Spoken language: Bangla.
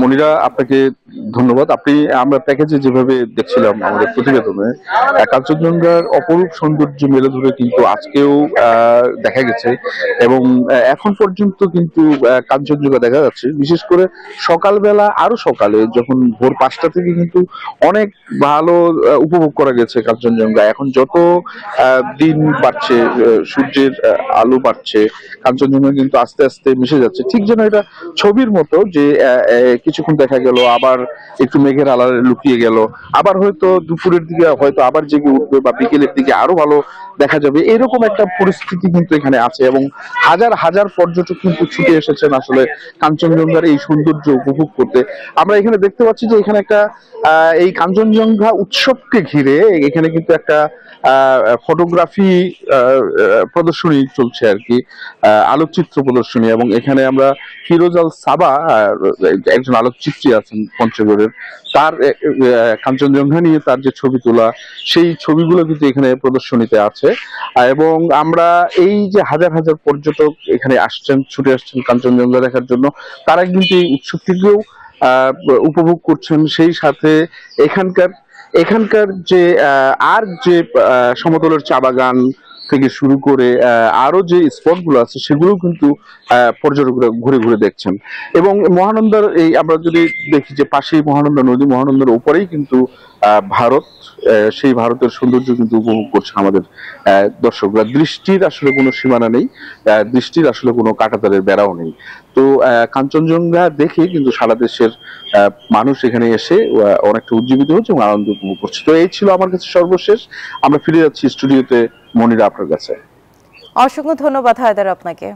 মনিরা, আপনাকে ধন্যবাদ। আমরা প্যাকেজে যেভাবে দেখছিলাম আমাদের প্রতিবেদনে, কাঞ্চনজঙ্ঘার অপরূপ সৌন্দর্য মেলে ধরে কিন্তু আজকেও দেখা গেছে। এবং এখন পর্যন্ত কিন্তু কাঞ্চনজঙ্ঘা দেখা যাচ্ছে, বিশেষ করে সকালবেলা, আরো সকালে যখন ভোর 5টা থেকে কিন্তু অনেক ভালো উপভোগ করা গেছে কাঞ্চনজঙ্ঘা। এখন যত দিন বাড়ছে, সূর্যের আলো বাড়ছে, কাঞ্চনজঙ্ঘা কিন্তু আস্তে আস্তে মিশে যাচ্ছে, ঠিক যেন এটা ছবির মতো, যে কিছুক্ষণ দেখা গেল, আবার একটু মেঘের আড়ালে লুকিয়ে গেল, আবার হয়তো দুপুরের দিকে হয়তো আবার জেগে উঠবে, বা বিকেলের দিকে আরো ভালো দেখা যাবে, এরকম একটা পরিস্থিতি কিন্তু এখানে আছে। এবং হাজার হাজার পর্যটক কিন্তু ছুটে এসেছেন আসলে কাঞ্চনজঙ্ঘার এই সৌন্দর্য উপভোগ করতে। আমরা এখানে দেখতে পাচ্ছি যে এখানে একটা এই কাঞ্চনজঙ্ঘা উৎসবকে ঘিরে এখানে কিন্তু একটা ফটোগ্রাফি প্রদর্শনী চলছে আর কি, আলোকচিত্র প্রদর্শনী। এবং এখানে আমরা ফিরোজ আল সাবা, একজন আলোকচিত্রী আছেন পঞ্চগড়ের, তার কাঞ্চনজঙ্ঘা নিয়ে তার যে ছবি তোলা, সেই ছবিগুলো কিন্তু এখানে প্রদর্শনীতে আছে। এবং আমরা এই যে হাজার হাজার পর্যটক এখানে আসছেন, ছুটে আসছেন কাঞ্চনজঙ্ঘা দেখার জন্য, তারা কিন্তু এই উৎসবটিকেও আহ উপভোগ করছেন। সেই সাথে এখানকার এখানকার যে আর যে সমতলের চা বাগান থেকে শুরু করে আরো যে স্পট গুলো আছে, সেগুলো কিন্তু পর্যটকরা ঘুরে ঘুরে দেখছেন। এবং মহানন্দার এই আমরা যদি দেখি যে পাশেই মহানন্দা নদী, মহানন্দার উপরেই কিন্তু ভারত, সেই ভারতের সৌন্দর্য কিন্তু উপভোগ করছে আমাদের দর্শকরা। দৃষ্টির আসলে কোনো সীমানা নেই, দৃষ্টির আসলে কোনো কাঁটাতারের বেড়াও নেই। তো কাঞ্চনজঙ্ঘা দেখে কিন্তু সারা দেশের মানুষ এখানে এসে অনেকটা উজ্জীবিত হচ্ছে এবং আনন্দ উপভোগ করছে। তো এই ছিল আমার কাছে সর্বশেষ। আমরা ফিরে যাচ্ছি স্টুডিওতে, মনিরা আপনার কাছে। অসংখ্য ধন্যবাদ হায়দার আপনাকে।